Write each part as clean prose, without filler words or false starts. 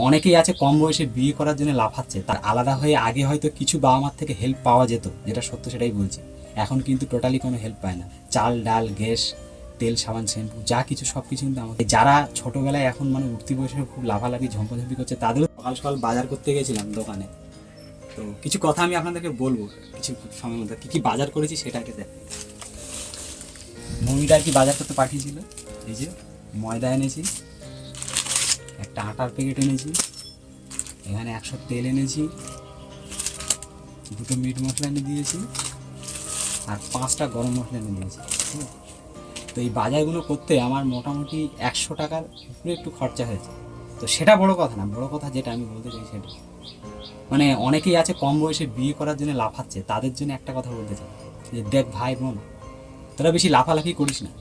অনেকেই আছে কম বয়সে বিয়ে করার জন্য লাফাচ্ছে, তার আলাদা হয়ে আগে হয়তো কিছু বাবা মার থেকে হেল্প পাওয়া যেত, যেটা সত্য সেটাই বলছি। এখন কিন্তু টোটালি কোনো হেল্প পায় না। চাল ডাল গ্যাস তেল সাবান শ্যাম্পু যা কিছু সব কিছু কিন্তু আমাকে, যারা ছোটোবেলায় এখন মানে উঠতি বয়সে খুব লাফালাফি ঝম্পাঝম্পি করছে, তাদেরও সকাল সকাল বাজার করতে গেছিলাম দোকানে। তো কিছু কথা আমি আপনাদেরকে বলবো কিছু সময়ের মধ্যে, কী কী বাজার করেছি সেটাকে দেখ। মমিটা আর কি বাজার করতে পাঠিয়েছিল, এই যে ময়দা এনেছি, একটা আটার প্যাকেট এনেছি, এখানে 100 তেল এনেছি, 2টো মিট মশলা এনে দিয়েছি, আর 5টা গরম মশলা এনে দিয়েছি। ঠিক আছে, তো এই বাজারগুলো করতে আমার মোটামুটি 100 টাকার উপরে একটু খরচা হয়েছে। তো সেটা বড় কথা না, বড় কথা যেটা আমি বলতে চাই সেটা মানে অনেকেই আছে কম বয়সে বিয়ে করার জন্য লাফাচ্ছে, তাদের জন্য একটা কথা বলতে চাই যে দেখ ভাই বোন, তোরা বেশি লাফালাফি করিস না।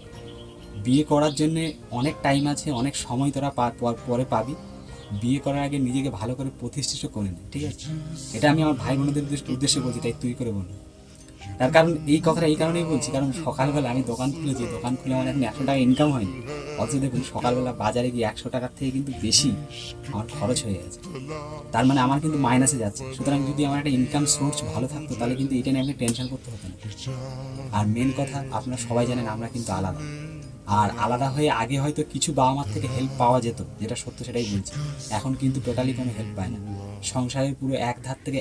বিয়ে করার জন্যে অনেক টাইম আছে, অনেক সময় তোরা পরে পাবি। বিয়ে করার আগে নিজেকে ভালো করে প্রতিষ্ঠিত করে নে, ঠিক আছে? এটা আমি আমার ভাই বোনদের উদ্দেশ্যে বলছি, তাই তুই করে বল। তার কারণ এই কথাটা এই কারণেই বলছি, কারণ সকালবেলা আমি দোকান খুলেছি, দোকান খুলে আমার এখন 100 টাকা ইনকাম হয়নি, অথচ দেখুন সকালবেলা বাজারে গিয়ে 100 টাকার থেকে কিন্তু বেশি আমার খরচ হয়ে গেছে। তার মানে আমার কিন্তু মাইনাসে যাচ্ছে। সুতরাং যদি আমার একটা ইনকাম সোর্স ভালো থাকতো তাহলে কিন্তু এটা নিয়ে আমাকে টেনশন করতে হতো না। আর মেন কথা, আপনারা সবাই জানেন আমরা কিন্তু আলাদা। আর আলাদা হয়ে আগে হয়তো কিছু বাবা মার থেকে হেল্প পাওয়া যেত, যেটা সত্য সেটাই বলছি। এখন কিন্তু টোটালি কোনো হেল্প পায় না। সংসারের পুরো এক ধার থেকে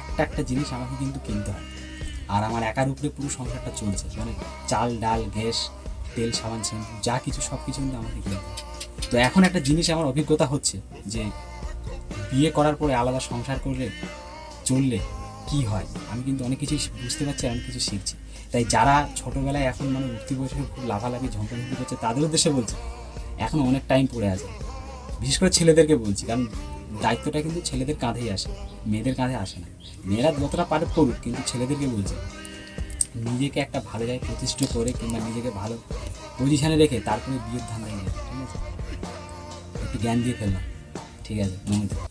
একটা একটা জিনিস আমাকে কিন্তু কিনতে হয়। আর আমার একার উপরে পুরো সংসারটা চলছে, মানে চাল ডাল গ্যাস তেল সাবান শ্যাম্পু যা কিছু সব কিছু কিন্তু আমাকে কিনতে হয়। তো এখন একটা জিনিস আমার অভিজ্ঞতা হচ্ছে যে বিয়ে করার পরে আলাদা সংসার করলে চললে কি হয়, আমি কিন্তু অনেক কিছুই বুঝতে পারছি, অনেক কিছু শিখছি। তাই যারা ছোটোবেলায় এখন মানে উঠতি বয়সে খুব লাফালাফি ঝম্পাঝম্পি করছে, তাদের উদ্দেশ্যে বলছি এখন অনেক টাইম পড়ে আছে। বিশেষ করে ছেলেদেরকে বলছি, কারণ দায়িত্বটা কিন্তু ছেলেদের কাঁধেই আসে, মেয়েদের কাঁধে আসে না। মেয়েরা যতটা পারে করুক, কিন্তু ছেলেদেরকে বলছে নিজেকে একটা ভালো জায়গায় প্রতিষ্ঠিত করে কিংবা নিজেকে ভালো পজিশানে রেখে তারপরে বিয়ের ধান্দা নিয়ে, ঠিক আছে? একটু জ্ঞান দিয়ে ফেললাম, ঠিক আছে, নমস্কার।